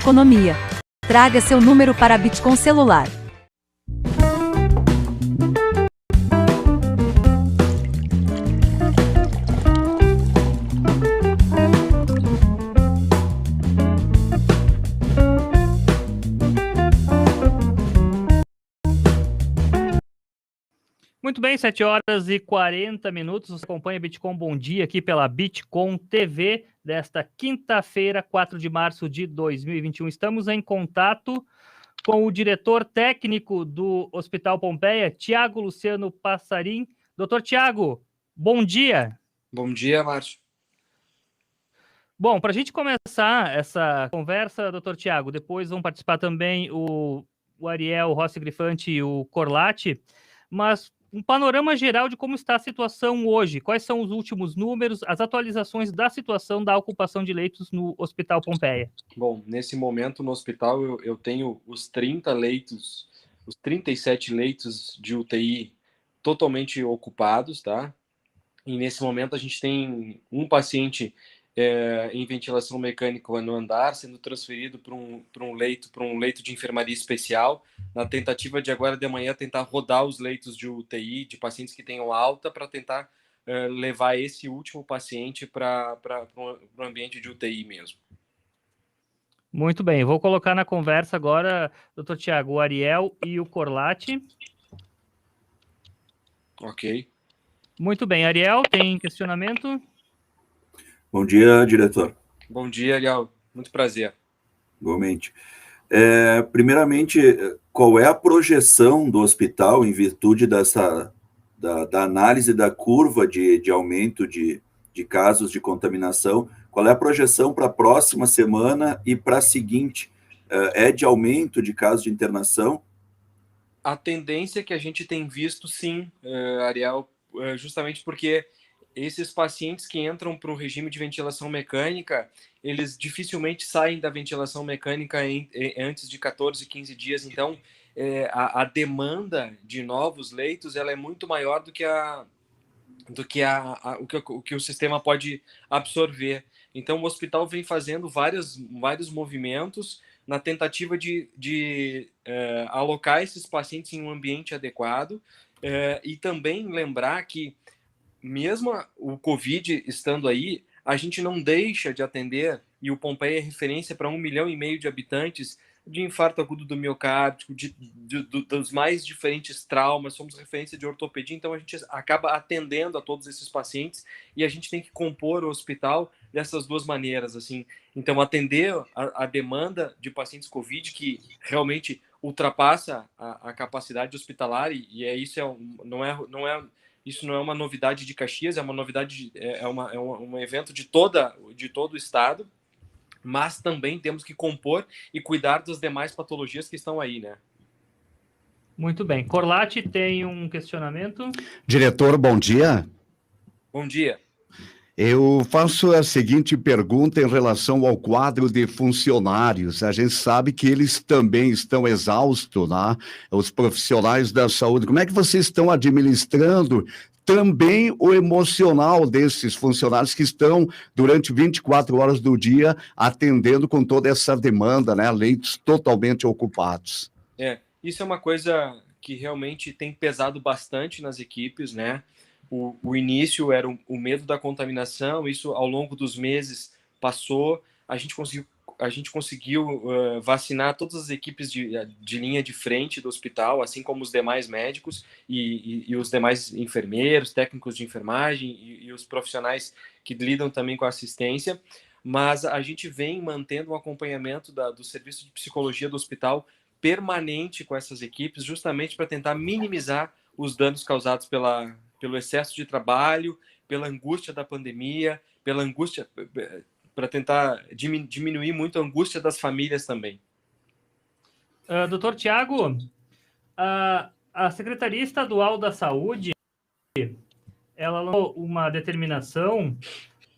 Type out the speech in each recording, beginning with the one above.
Economia. Traga seu número para a Bitcom celular. Muito bem, 7h40. Você acompanha a Bitcom Bom Dia aqui pela Bitcom TV desta quinta-feira, 4 de março de 2021. Estamos em contato com o diretor técnico do Hospital Pompeia, Tiago Luciano Passarim. Doutor Tiago, bom dia. Bom dia, Márcio. Bom, para a gente começar essa conversa, doutor Tiago, depois vão participar também o Ariel Rossi Grifante e o Corlatti, mas um panorama geral de como está a situação hoje. Quais são os últimos números, as atualizações da situação da ocupação de leitos no Hospital Pompeia? Bom, nesse momento no hospital eu tenho os 30 leitos, os 37 leitos de UTI totalmente ocupados, tá? E nesse momento a gente tem um paciente em ventilação mecânica no andar, sendo transferido para um leito de enfermaria especial, na tentativa de agora de manhã tentar rodar os leitos de UTI, de pacientes que tenham alta, para tentar levar esse último paciente para o ambiente de UTI mesmo. Muito bem, vou colocar na conversa agora, doutor Tiago, o Ariel e o Corlatti. Ok. Muito bem, Ariel, tem questionamento? Bom dia, diretor. Bom dia, Ariel. Muito prazer. Igualmente. Primeiramente, qual é a projeção do hospital em virtude da análise da curva de aumento de casos de contaminação? Qual é a projeção para a próxima semana e para a seguinte? É de aumento de casos de internação? A tendência que a gente tem visto, sim, Ariel, justamente porque esses pacientes que entram para o regime de ventilação mecânica, eles dificilmente saem da ventilação mecânica antes de 14, 15 dias. Então, a demanda de novos leitos ela é muito maior do que o que o sistema pode absorver. Então, o hospital vem fazendo vários movimentos na tentativa de alocar esses pacientes em um ambiente adequado e também lembrar que mesmo o Covid estando aí, a gente não deixa de atender, e o Pompeia é referência para 1,5 milhão de habitantes, de infarto agudo do miocárdio, dos mais diferentes traumas, somos referência de ortopedia, então a gente acaba atendendo a todos esses pacientes e a gente tem que compor o hospital dessas duas maneiras, assim. Então, atender a demanda de pacientes Covid, que realmente ultrapassa a capacidade hospitalar, e isso isso não é uma novidade de Caxias, é uma novidade, um evento de todo o estado, mas também temos que compor e cuidar das demais patologias que estão aí, né? Muito bem. Corlatti tem um questionamento? Diretor, bom dia. Bom dia. Eu faço a seguinte pergunta em relação ao quadro de funcionários. A gente sabe que eles também estão exaustos, né? Os profissionais da saúde. Como é que vocês estão administrando também o emocional desses funcionários que estão durante 24 horas do dia atendendo com toda essa demanda, né? Leitos totalmente ocupados. Isso é uma coisa que realmente tem pesado bastante nas equipes, né? O início era o medo da contaminação, isso ao longo dos meses passou, a gente conseguiu vacinar todas as equipes de linha de frente do hospital, assim como os demais médicos e os demais enfermeiros, técnicos de enfermagem e os profissionais que lidam também com a assistência, mas a gente vem mantendo um acompanhamento do serviço de psicologia do hospital permanente com essas equipes, justamente para tentar minimizar os danos causados pelo excesso de trabalho, pela angústia da pandemia, pela angústia, para tentar diminuir muito a angústia das famílias também. Doutor Tiago, a Secretaria Estadual da Saúde, ela lançou uma determinação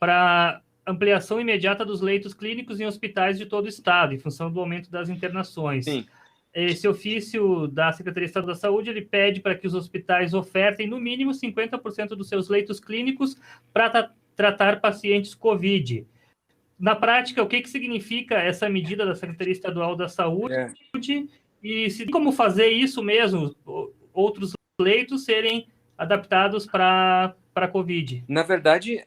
para ampliação imediata dos leitos clínicos em hospitais de todo o estado, em função do aumento das internações. Sim. Esse ofício da Secretaria Estadual da Saúde, ele pede para que os hospitais ofertem no mínimo 50% dos seus leitos clínicos para tratar pacientes COVID. na prática, o que significa essa medida da Secretaria Estadual da Saúde e se tem como fazer isso mesmo, outros leitos serem adaptados para a Covid? Na verdade,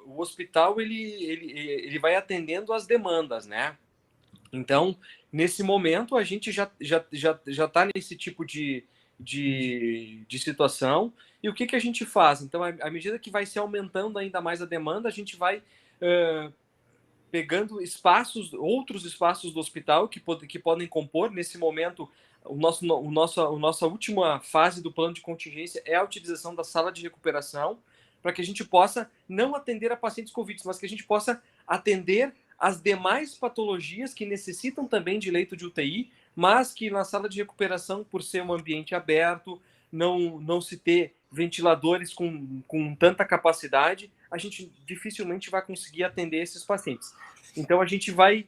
o hospital ele vai atendendo as demandas, né? Então, nesse momento, a gente já está nesse tipo de situação. E o que a gente faz? Então, à medida que vai se aumentando ainda mais a demanda, a gente vai pegando outros espaços do hospital que podem compor. Nesse momento, nossa última fase do plano de contingência é a utilização da sala de recuperação, para que a gente possa não atender a pacientes Covid, mas que a gente possa atender as demais patologias que necessitam também de leito de UTI, mas que na sala de recuperação, por ser um ambiente aberto, não se ter ventiladores com tanta capacidade, a gente dificilmente vai conseguir atender esses pacientes. Então, a gente vai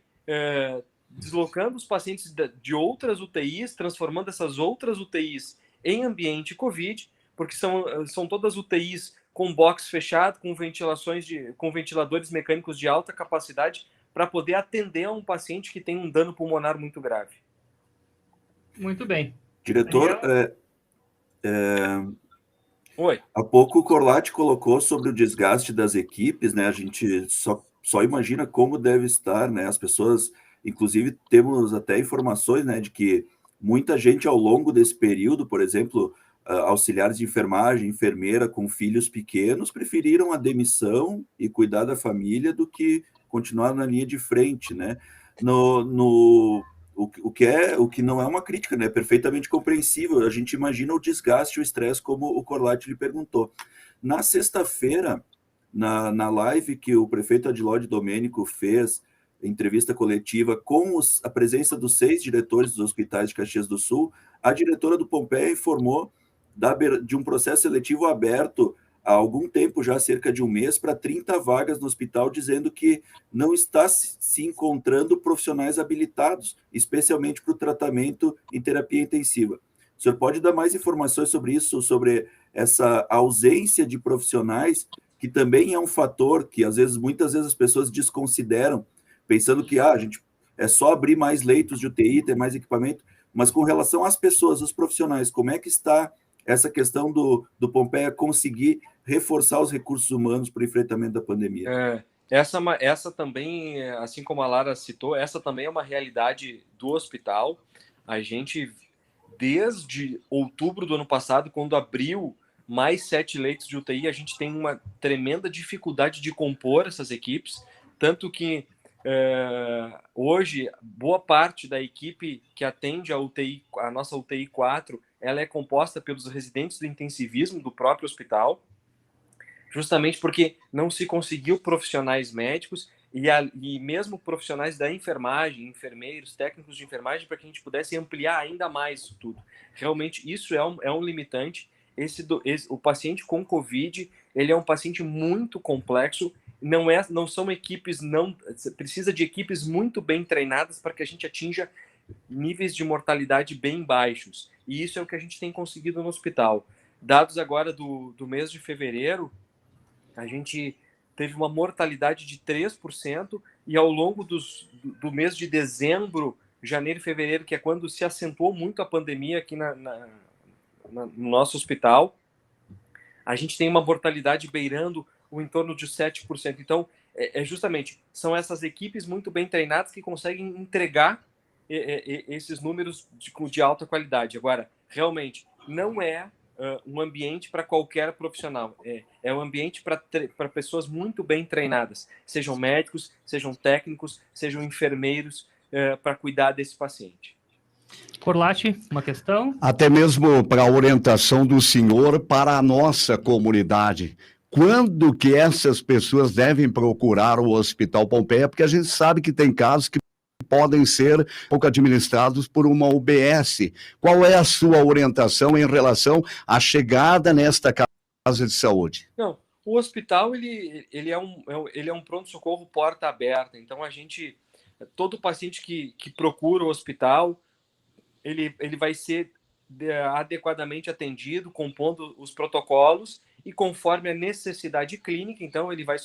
deslocando os pacientes de outras UTIs, transformando essas outras UTIs em ambiente COVID, porque são todas UTIs com box fechado, com ventiladores mecânicos de alta capacidade, para poder atender a um paciente que tem um dano pulmonar muito grave. Muito bem. Diretor, Oi. Há pouco o Corlatti colocou sobre o desgaste das equipes, né? A gente só imagina como deve estar, né? As pessoas, inclusive, temos até informações, né, de que muita gente ao longo desse período, por exemplo, auxiliares de enfermagem, enfermeira com filhos pequenos, preferiram a demissão e cuidar da família do que continuar na linha de frente, né? O que não é uma crítica, né? É perfeitamente compreensível. A gente imagina o desgaste, o estresse, como o Corlatti lhe perguntou. Na sexta-feira, na live que o prefeito Adiló Domênico fez, entrevista coletiva com a presença dos 6 diretores dos hospitais de Caxias do Sul, a diretora do Pompeia informou de um processo seletivo aberto há algum tempo, já cerca de um mês, para 30 vagas no hospital, dizendo que não está se encontrando profissionais habilitados, especialmente para o tratamento em terapia intensiva. O senhor pode dar mais informações sobre isso, sobre essa ausência de profissionais, que também é um fator que, muitas vezes, as pessoas desconsideram, pensando que a gente é só abrir mais leitos de UTI, ter mais equipamento, mas com relação às pessoas, os profissionais, como é que está essa questão do Pompeia conseguir reforçar os recursos humanos para o enfrentamento da pandemia? Essa também, assim como a Lara citou, essa também é uma realidade do hospital. A gente, desde outubro do ano passado, quando abriu mais 7 leitos de UTI, a gente tem uma tremenda dificuldade de compor essas equipes, tanto que hoje, boa parte da equipe que atende a nossa UTI 4, ela é composta pelos residentes do intensivismo do próprio hospital, justamente porque não se conseguiu profissionais médicos e mesmo profissionais da enfermagem, enfermeiros, técnicos de enfermagem, para que a gente pudesse ampliar ainda mais isso tudo. Realmente, isso é um limitante. O paciente com Covid, ele é um paciente muito complexo. Não são equipes, precisa de equipes muito bem treinadas para que a gente atinja níveis de mortalidade bem baixos. E isso é o que a gente tem conseguido no hospital. Dados agora do mês de fevereiro, a gente teve uma mortalidade de 3%, e ao longo do mês de dezembro, janeiro e fevereiro, que é quando se acentuou muito a pandemia aqui no nosso hospital, a gente tem uma mortalidade beirando o entorno de 7%. Então, justamente, são essas equipes muito bem treinadas que conseguem entregar esses números de alta qualidade. Agora, realmente, não é um ambiente para qualquer profissional. É um ambiente para pessoas muito bem treinadas, sejam médicos, sejam técnicos, sejam enfermeiros, para cuidar desse paciente. Corlatti, uma questão? Até mesmo para a orientação do senhor para a nossa comunidade. Quando que essas pessoas devem procurar o Hospital Pompeia? Porque a gente sabe que tem casos que podem ser pouco administrados por uma UBS. Qual é a sua orientação em relação à chegada nesta casa de saúde? Não, o hospital ele é um pronto-socorro porta aberta. Então, todo paciente que procura o hospital, ele vai ser adequadamente atendido, compondo os protocolos e conforme a necessidade clínica. Então, ele vai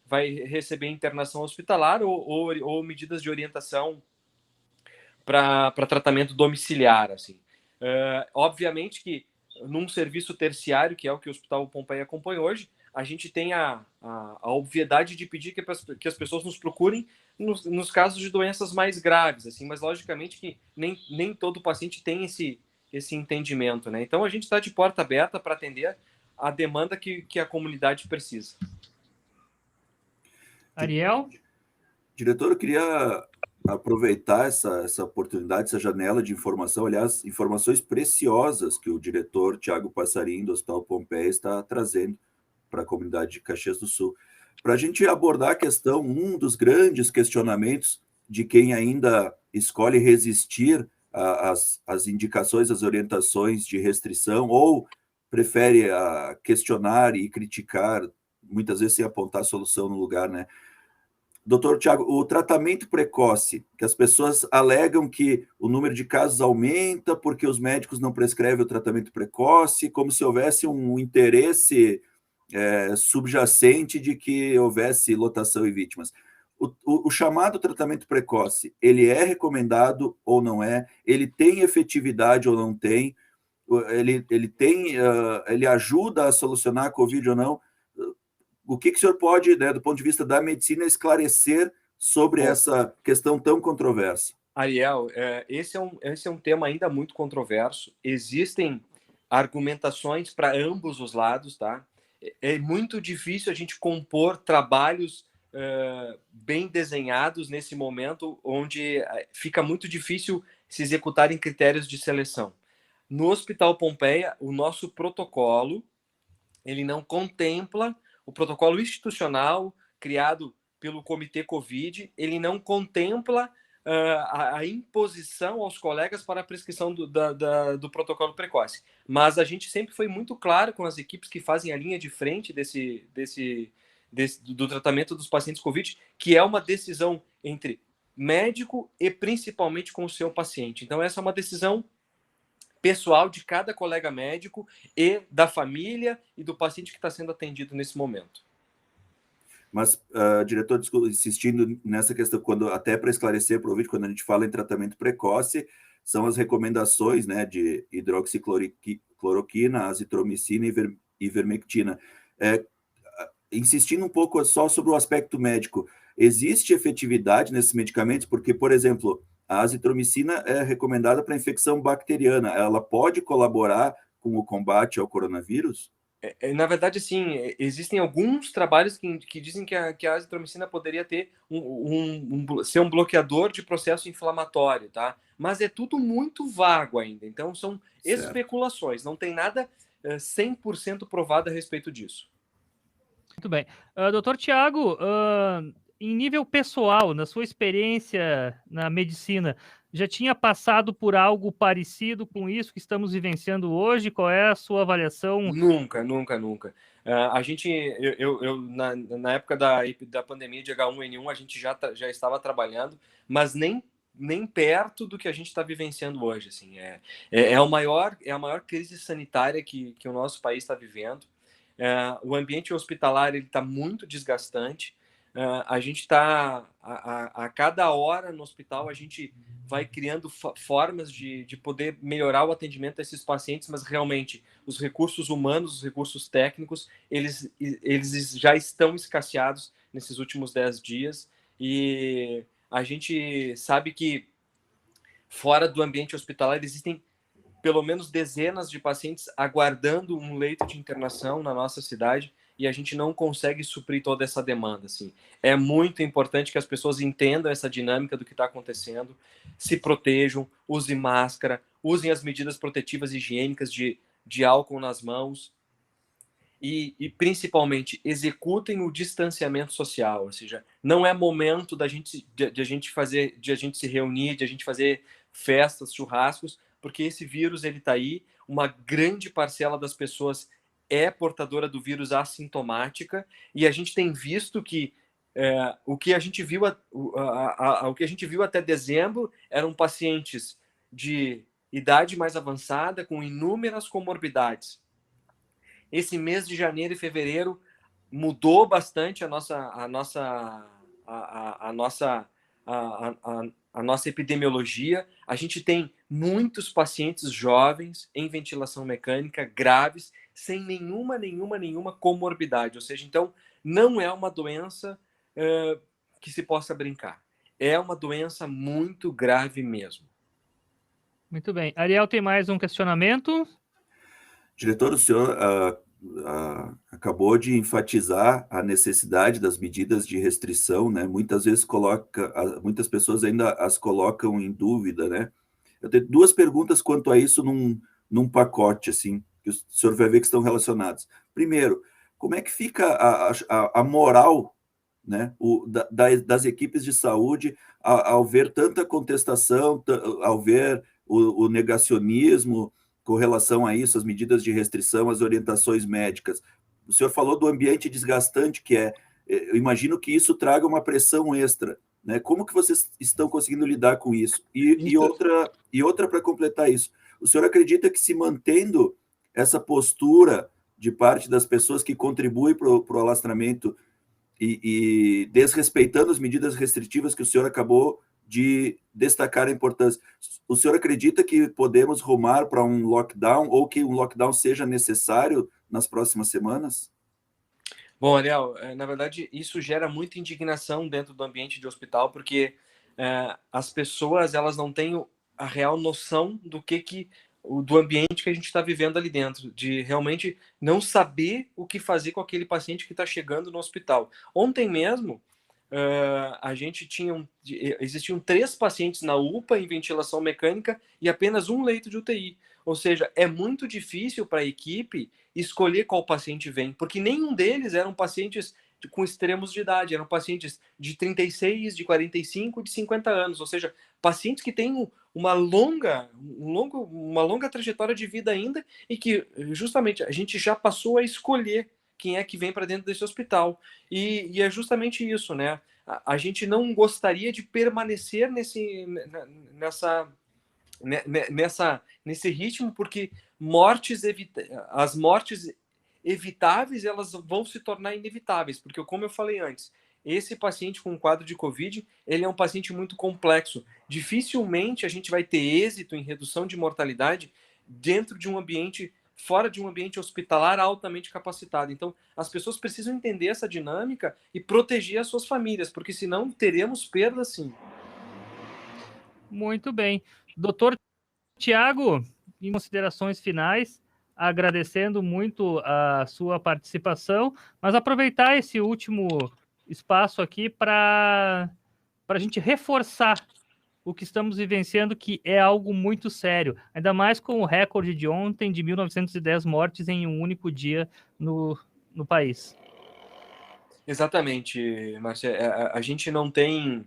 vai receber internação hospitalar ou medidas de orientação para tratamento domiciliar, assim. Obviamente que num serviço terciário, que é o que o Hospital Pompeia acompanha hoje, a gente tem a obviedade de pedir que as pessoas nos procurem nos casos de doenças mais graves, assim, mas logicamente que nem todo paciente tem esse entendimento, né? Então a gente está de porta aberta para atender a demanda que a comunidade precisa. Ariel? Diretor, eu queria aproveitar essa oportunidade, essa janela de informação, aliás, informações preciosas que o diretor Tiago Passarim, do Hospital Pompeia, está trazendo para a comunidade de Caxias do Sul. Para a gente abordar a questão, um dos grandes questionamentos de quem ainda escolhe resistir às indicações, às orientações de restrição, ou prefere questionar e criticar, muitas vezes sem apontar a solução no lugar, né? Doutor Tiago, o tratamento precoce, que as pessoas alegam que o número de casos aumenta porque os médicos não prescrevem o tratamento precoce, como se houvesse um interesse subjacente de que houvesse lotação e vítimas. O chamado tratamento precoce, ele é recomendado ou não é? Ele tem efetividade ou não tem? Ele ajuda a solucionar a Covid ou não? O que o senhor pode, né, do ponto de vista da medicina, esclarecer sobre essa questão tão controversa? Ariel, esse é um tema ainda muito controverso. Existem argumentações para ambos os lados, tá? É muito difícil a gente compor trabalhos bem desenhados nesse momento, onde fica muito difícil se executarem critérios de seleção. No Hospital Pompeia, o nosso protocolo, ele não contempla o protocolo institucional criado pelo Comitê Covid, ele não contempla a imposição aos colegas para a prescrição do protocolo precoce. Mas a gente sempre foi muito claro com as equipes que fazem a linha de frente do tratamento dos pacientes Covid, que é uma decisão entre médico e principalmente com o seu paciente. Então, essa é uma decisão pessoal de cada colega médico e da família e do paciente que está sendo atendido nesse momento. Mas, diretor, insistindo nessa questão, até para esclarecer para o ouvinte, quando a gente fala em tratamento precoce, são as recomendações, né, de hidroxicloroquina, azitromicina e ivermectina. Insistindo um pouco só sobre o aspecto médico, existe efetividade nesses medicamentos? Porque, por exemplo, a azitromicina é recomendada para infecção bacteriana. Ela pode colaborar com o combate ao coronavírus? Na verdade, sim, existem alguns trabalhos que dizem que a azitromicina poderia ter ser um bloqueador de processo inflamatório, tá? Mas é tudo muito vago ainda. Então, são especulações. Não tem nada 100% provado a respeito disso. Muito bem. Doutor Tiago, em nível pessoal, na sua experiência na medicina, já tinha passado por algo parecido com isso que estamos vivenciando hoje? Qual é a sua avaliação? Nunca. Na época da pandemia de H1N1, a gente já estava trabalhando, mas nem perto do que a gente está vivenciando hoje. Assim, é a maior crise sanitária que o nosso país está vivendo. O ambiente hospitalar está muito desgastante. A gente está, a cada hora no hospital, a gente vai criando formas de poder melhorar o atendimento a esses pacientes, mas realmente os recursos humanos, os recursos técnicos, eles já estão escasseados nesses últimos 10 dias, e a gente sabe que fora do ambiente hospitalar existem pelo menos dezenas de pacientes aguardando um leito de internação na nossa cidade, e a gente não consegue suprir toda essa demanda. Assim. É muito importante que as pessoas entendam essa dinâmica do que está acontecendo, se protejam, usem máscara, usem as medidas protetivas higiênicas de álcool nas mãos e principalmente, executem o distanciamento social. Ou seja, não é momento de a gente se reunir, de a gente fazer festas, churrascos, porque esse vírus está aí, uma grande parcela das pessoas é portadora do vírus assintomática, e a gente tem visto que o que a gente viu até dezembro eram pacientes de idade mais avançada, com inúmeras comorbidades. Esse mês de janeiro e fevereiro, mudou bastante a nossa epidemiologia. A gente tem muitos pacientes jovens em ventilação mecânica graves, sem nenhuma comorbidade. Ou seja, então, não é uma doença que se possa brincar. É uma doença muito grave mesmo. Muito bem. Ariel, tem mais um questionamento? Diretor, o senhor acabou de enfatizar a necessidade das medidas de restrição, né? Muitas vezes muitas pessoas ainda as colocam em dúvida, né? Eu tenho duas perguntas quanto a isso num pacote, assim, que o senhor vai ver que estão relacionados. Primeiro, como é que fica a moral, né, das equipes de saúde ao ver tanta contestação, ao ver o negacionismo com relação a isso, as medidas de restrição, as orientações médicas? O senhor falou do ambiente desgastante que é. Eu imagino que isso traga uma pressão extra, né? Como que vocês estão conseguindo lidar com isso? E outra para completar isso, o senhor acredita que se mantendo essa postura de parte das pessoas que contribuem para o alastramento e desrespeitando as medidas restritivas que o senhor acabou de destacar a importância, o senhor acredita que podemos rumar para um lockdown ou que um lockdown seja necessário nas próximas semanas? Bom, Ariel, na verdade, isso gera muita indignação dentro do ambiente de hospital, porque as pessoas elas não têm a real noção do ambiente que a gente está vivendo ali dentro, de realmente não saber o que fazer com aquele paciente que está chegando no hospital. Ontem mesmo, existiam 3 pacientes na UPA em ventilação mecânica e apenas um leito de UTI. Ou seja, é muito difícil para a equipe escolher qual paciente vem, porque nenhum deles eram pacientes com extremos de idade, eram pacientes de 36, de 45, de 50 anos, ou seja, pacientes que têm uma longa trajetória de vida ainda e que justamente a gente já passou a escolher quem é que vem para dentro desse hospital. E é justamente isso, né? A gente não gostaria de permanecer nesse ritmo, porque as mortes evitáveis elas vão se tornar inevitáveis, porque como eu falei antes, esse paciente com quadro de Covid, ele é um paciente muito complexo. Dificilmente a gente vai ter êxito em redução de mortalidade fora de um ambiente hospitalar altamente capacitado. Então, as pessoas precisam entender essa dinâmica e proteger as suas famílias, porque senão teremos perdas sim. Muito bem. Doutor Tiago, em considerações finais, agradecendo muito a sua participação, mas aproveitar esse último espaço aqui para a gente reforçar o que estamos vivenciando, que é algo muito sério, ainda mais com o recorde de ontem de 1.910 mortes em um único dia no país. Exatamente, Márcia. A gente não tem...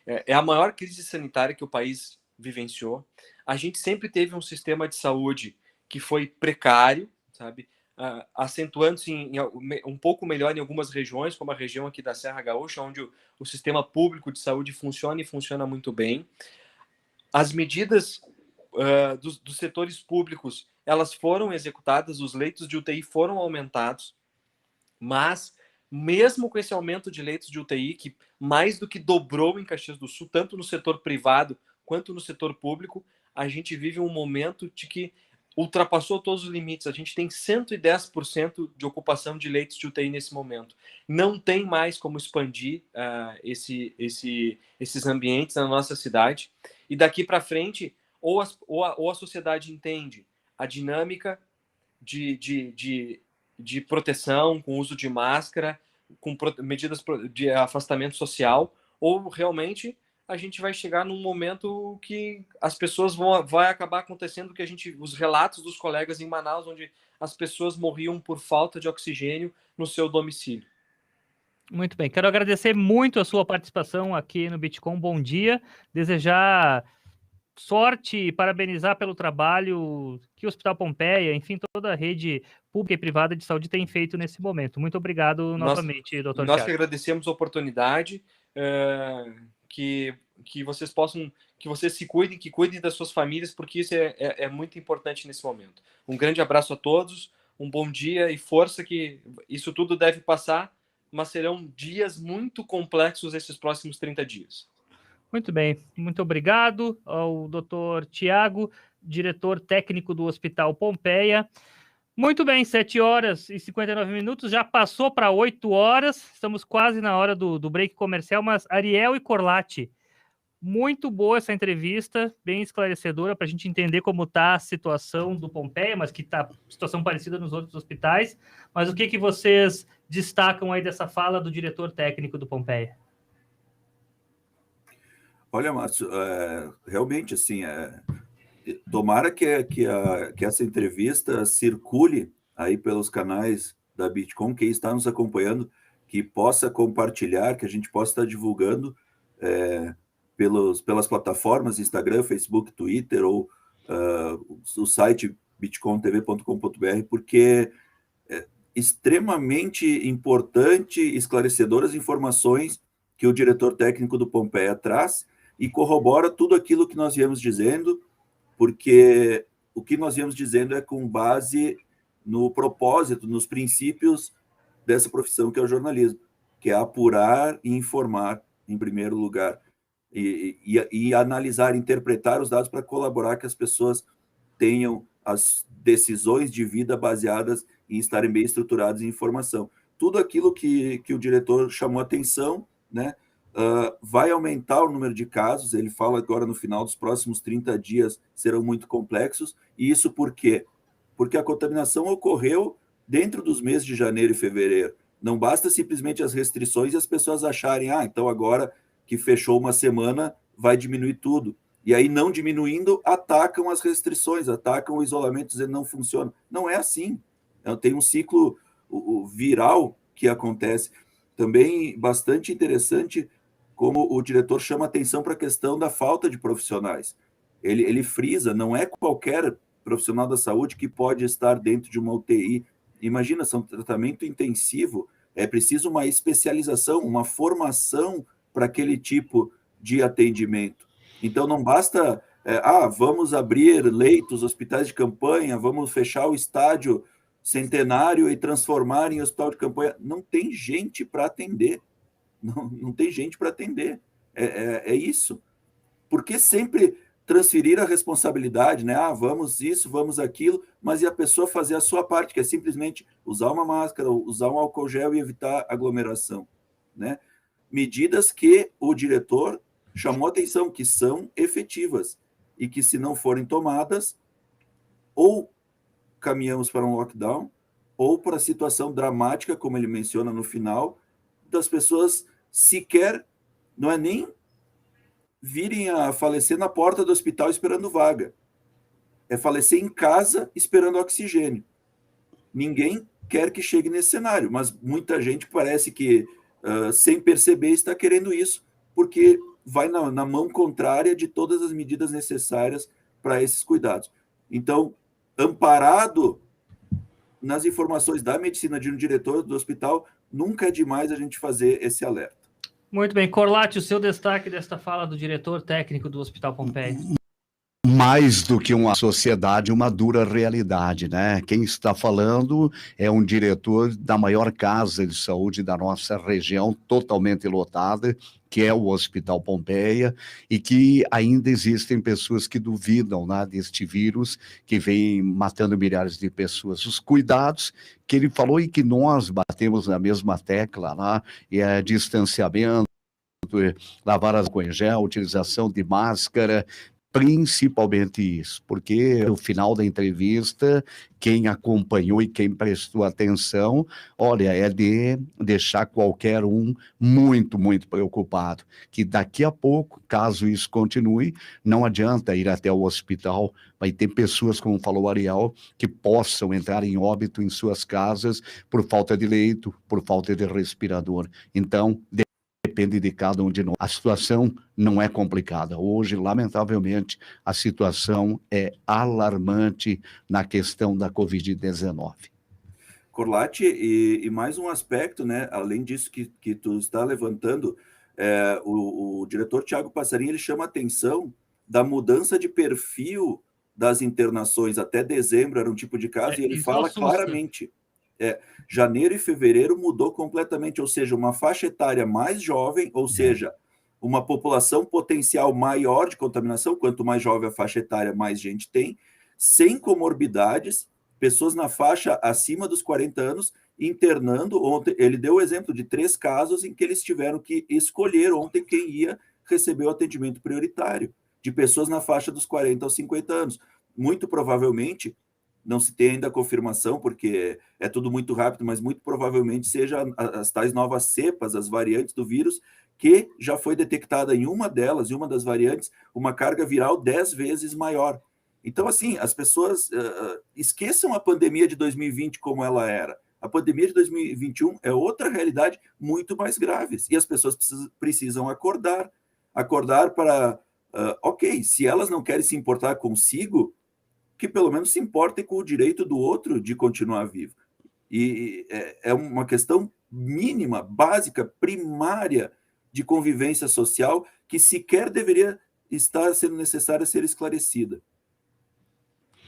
É a maior crise sanitária que o país vivenciou. A gente sempre teve um sistema de saúde que foi precário, sabe? Acentuando-se um pouco melhor em algumas regiões, como a região aqui da Serra Gaúcha, onde o sistema público de saúde funciona e funciona muito bem. As medidas dos setores públicos, elas foram executadas, os leitos de UTI foram aumentados, mas mesmo com esse aumento de leitos de UTI, que mais do que dobrou em Caxias do Sul, tanto no setor privado quanto no setor público, a gente vive um momento de que ultrapassou todos os limites. A gente tem 110% de ocupação de leitos de UTI nesse momento. Não tem mais como expandir esses ambientes na nossa cidade. E daqui para frente, ou a sociedade entende a dinâmica de proteção, com uso de máscara, com medidas de afastamento social, ou realmente a gente vai chegar num momento que as pessoas vai acabar acontecendo os relatos dos colegas em Manaus, onde as pessoas morriam por falta de oxigênio no seu domicílio. Muito bem, quero agradecer muito a sua participação aqui no Bitcom. Bom dia, desejar sorte e parabenizar pelo trabalho que o Hospital Pompeia, enfim, toda a rede pública e privada de saúde tem feito nesse momento. Muito obrigado novamente, doutor Tiago. Nós que agradecemos a oportunidade, que vocês se cuidem, que cuidem das suas famílias, porque isso é muito importante nesse momento. Um grande abraço a todos, um bom dia e força, que isso tudo deve passar, mas serão dias muito complexos esses próximos 30 dias. Muito bem, muito obrigado ao Dr. Tiago, diretor técnico do Hospital Pompeia. Muito bem, 7 horas e 59 minutos, já passou para 8 horas, estamos quase na hora do break comercial, mas Ariel e Corlatti, muito boa essa entrevista, bem esclarecedora para a gente entender como está a situação do Pompeia, mas que está situação parecida nos outros hospitais. Mas o que vocês destacam aí dessa fala do diretor técnico do Pompeia? Olha, Márcio, realmente, assim, tomara que essa entrevista circule aí pelos canais da Bitcom, quem está nos acompanhando, que possa compartilhar, que a gente possa estar divulgando pelas plataformas Instagram, Facebook, Twitter ou o site bitcomtv.com.br, porque é extremamente importante, esclarecedoras informações que o diretor técnico do Pompeia traz e corrobora tudo aquilo que nós viemos dizendo, porque o que nós viemos dizendo é com base no propósito, nos princípios dessa profissão que é o jornalismo, que é apurar e informar, em primeiro lugar, e analisar, interpretar os dados para colaborar que as pessoas tenham as decisões de vida baseadas em estarem bem estruturadas em informação. Tudo aquilo que o diretor chamou atenção, né? Vai aumentar o número de casos, ele fala agora no final dos próximos 30 dias serão muito complexos, e isso por quê? Porque a contaminação ocorreu dentro dos meses de janeiro e fevereiro. Não basta simplesmente as restrições e as pessoas acharem, então agora que fechou uma semana vai diminuir tudo. E aí, não diminuindo, atacam as restrições, atacam o isolamento, dizendo não funciona. Não é assim. Tem um ciclo viral que acontece. Também bastante interessante como o diretor chama atenção para a questão da falta de profissionais. Ele frisa, não é qualquer profissional da saúde que pode estar dentro de uma UTI. Imagina, são tratamento intensivo, é preciso uma especialização, uma formação para aquele tipo de atendimento. Então, não basta, vamos abrir leitos, hospitais de campanha, vamos fechar o estádio Centenário e transformar em hospital de campanha. Não tem gente para atender. Não tem gente para atender. É isso. Por que sempre transferir a responsabilidade, né? Vamos isso, vamos aquilo, mas e a pessoa fazer a sua parte, que é simplesmente usar uma máscara, usar um álcool gel e evitar aglomeração, né? Medidas que o diretor chamou atenção, que são efetivas e que, se não forem tomadas, ou caminhamos para um lockdown, ou para a situação dramática, como ele menciona no final, das pessoas sequer, não é nem virem a falecer na porta do hospital esperando vaga, é falecer em casa esperando oxigênio. Ninguém quer que chegue nesse cenário, mas muita gente parece que, sem perceber, está querendo isso, porque vai na mão contrária de todas as medidas necessárias para esses cuidados. Então, amparado nas informações da medicina de um diretor do hospital, nunca é demais a gente fazer esse alerta. Muito bem. Corlatti, o seu destaque desta fala do diretor técnico do Hospital Pompeia. Mais do que uma sociedade, uma dura realidade, né? Quem está falando é um diretor da maior casa de saúde da nossa região, totalmente lotada, que é o Hospital Pompeia, e que ainda existem pessoas que duvidam, né, deste vírus que vem matando milhares de pessoas. Os cuidados que ele falou e que nós batemos na mesma tecla, né, é distanciamento, lavar as mãos com gel, utilização de máscara, principalmente isso, porque no final da entrevista, quem acompanhou e quem prestou atenção, olha, é de deixar qualquer um muito, muito preocupado, que daqui a pouco, caso isso continue, não adianta ir até o hospital, vai ter pessoas, como falou o Ariel, que possam entrar em óbito em suas casas por falta de leito, por falta de respirador. Então, depende de cada um de nós. A situação não é complicada. Hoje, lamentavelmente, a situação é alarmante na questão da Covid-19. Corlatti, e mais um aspecto, né? Além disso que tu está levantando, o diretor Tiago Passarinho, ele chama a atenção da mudança de perfil das internações até dezembro era um tipo de caso, e ele fala claramente, janeiro e fevereiro mudou completamente, ou seja, uma faixa etária mais jovem, ou seja, uma população potencial maior de contaminação, quanto mais jovem a faixa etária, mais gente tem, sem comorbidades, pessoas na faixa acima dos 40 anos internando. Ontem ele deu o exemplo de 3 casos em que eles tiveram que escolher ontem quem ia receber o atendimento prioritário, de pessoas na faixa dos 40 aos 50 anos. Muito provavelmente, não se tem ainda a confirmação, porque é tudo muito rápido, mas muito provavelmente seja as tais novas cepas, as variantes do vírus, que já foi detectada em uma delas, em uma das variantes, uma carga viral 10 vezes maior. Então, assim, as pessoas esqueçam a pandemia de 2020 como ela era. A pandemia de 2021 é outra realidade muito mais grave. E as pessoas precisam acordar para, ok, se elas não querem se importar consigo, que pelo menos se importem com o direito do outro de continuar vivo. E é uma questão mínima, básica, primária de convivência social que sequer deveria estar sendo necessária ser esclarecida.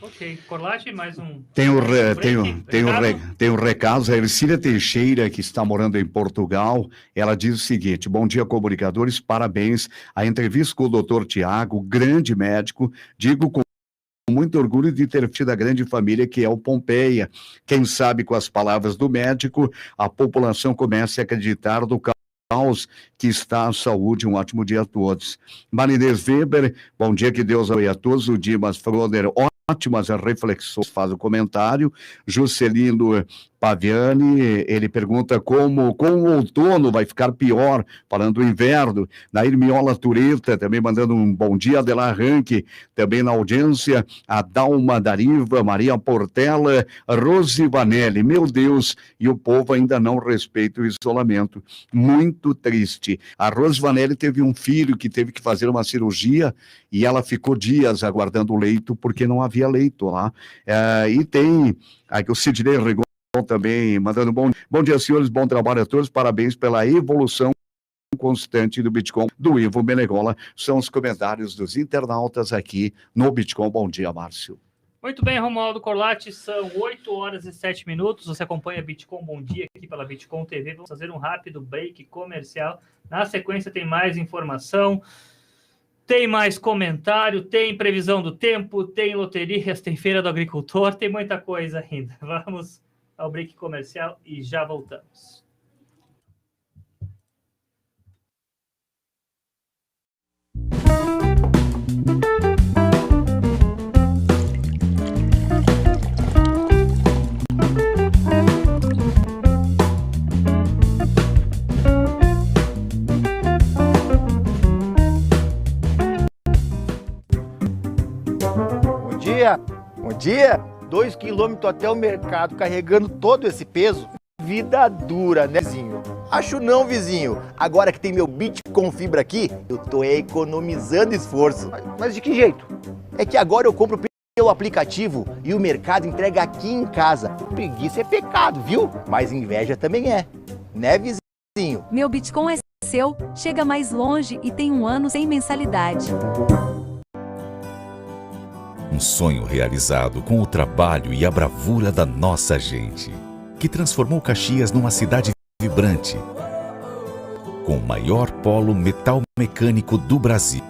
Ok, Corlatti, mais um... Tem um recado, a Ercília Teixeira, que está morando em Portugal, ela diz o seguinte: bom dia, comunicadores, parabéns, a entrevista com o Dr. Tiago, grande médico, digo com muito orgulho de ter tido a grande família que é o Pompeia. Quem sabe, com as palavras do médico, a população comece a acreditar do caos que está a saúde. Um ótimo dia a todos. Marinês Weber, bom dia, que Deus abençoe a todos. O Dimas Froder, ótimas reflexões, faz o comentário. Juscelino Paviani, ele pergunta como com o outono vai ficar pior, falando do inverno. Nair Miola Tureta, também mandando um bom dia. Adelar Ranque, também na audiência. A Dalma Dariva, Maria Portela, Rose Vanelli, meu Deus, e o povo ainda não respeita o isolamento. Muito triste. A Rose Vanelli teve um filho que teve que fazer uma cirurgia e ela ficou dias aguardando o leito porque não havia leito lá. E tem aqui o Sidney Regon também mandando bom dia, senhores, bom trabalho a todos, parabéns pela evolução constante do Bitcoin, do Ivo Menegola. São os comentários dos internautas aqui no Bitcoin. Bom dia, Márcio. Muito bem, Romualdo Corlatti, são 8 horas e 7 minutos, você acompanha Bitcoin Bom Dia aqui pela Bitcoin TV, vamos fazer um rápido break comercial, na sequência tem mais informação, tem mais comentário, tem previsão do tempo, tem loterias, tem feira do agricultor, tem muita coisa ainda. Vamos ao break comercial e já voltamos. Bom dia! Bom dia! 2 quilômetros até o mercado, carregando todo esse peso. Vida dura, né, vizinho? Acho não, vizinho. Agora que tem meu Bitcoin Fibra aqui, eu tô economizando esforço. Mas de que jeito? É que agora eu compro pelo aplicativo e o mercado entrega aqui em casa. Preguiça é pecado, viu? Mas inveja também é. Né, vizinho? Meu Bitcoin é seu, chega mais longe e tem 1 ano sem mensalidade. Um sonho realizado com o trabalho e a bravura da nossa gente, que transformou Caxias numa cidade vibrante, com o maior polo metal mecânico do Brasil.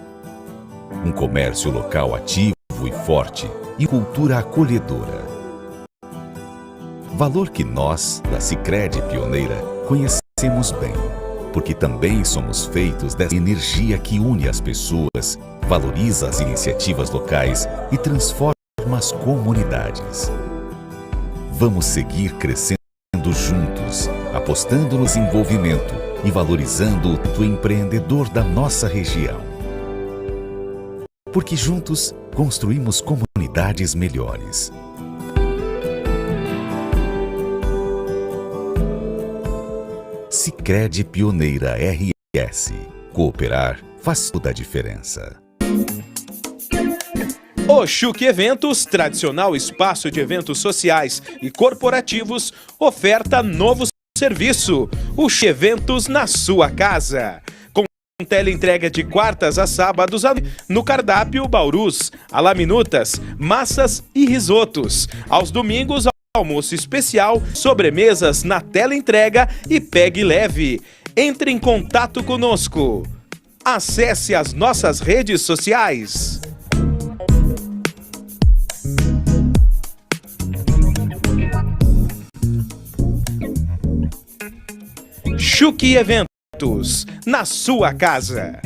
Um comércio local ativo e forte e cultura acolhedora. Valor que nós, da Sicredi Pioneira, conhecemos bem, porque também somos feitos dessa energia que une as pessoas, valoriza as iniciativas locais e transforma as comunidades. Vamos seguir crescendo juntos, apostando no desenvolvimento e valorizando o empreendedor da nossa região. Porque juntos construímos comunidades melhores. Sicredi Pioneira RS. Cooperar faz toda a diferença. Oxuc Eventos, tradicional espaço de eventos sociais e corporativos, oferta novo serviço. Oxuc Eventos na sua casa. teleentrega de quartas a sábados no cardápio Baurus, alaminutas, massas e risotos. Aos domingos, almoço especial, sobremesas na teleentrega e pegue leve. Entre em contato conosco. Acesse as nossas redes sociais. Chuque Eventos, na sua casa.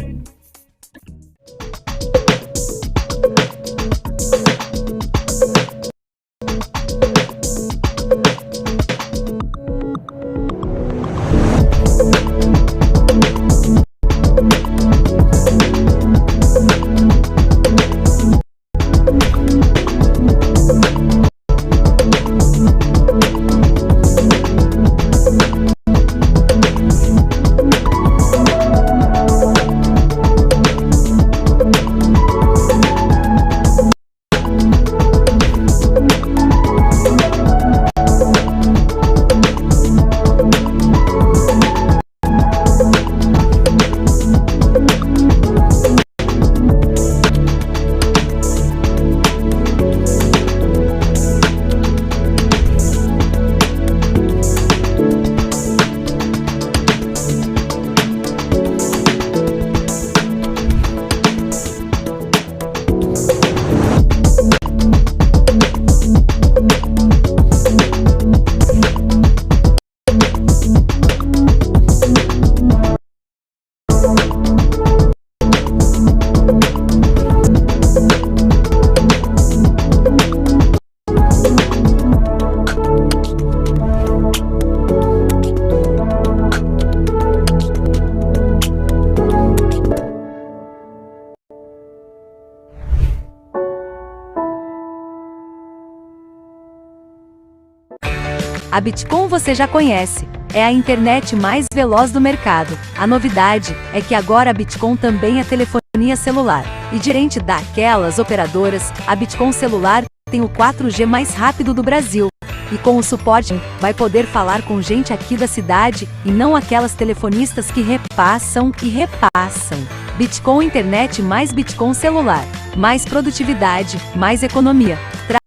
A Bitcom você já conhece. É a internet mais veloz do mercado. A novidade é que agora a Bitcom também é telefonia celular. E diferente daquelas operadoras, a Bitcom celular tem o 4G mais rápido do Brasil. E com o suporte, vai poder falar com gente aqui da cidade e não aquelas telefonistas que repassam e repassam. Bitcom internet mais Bitcom celular. Mais produtividade, mais economia.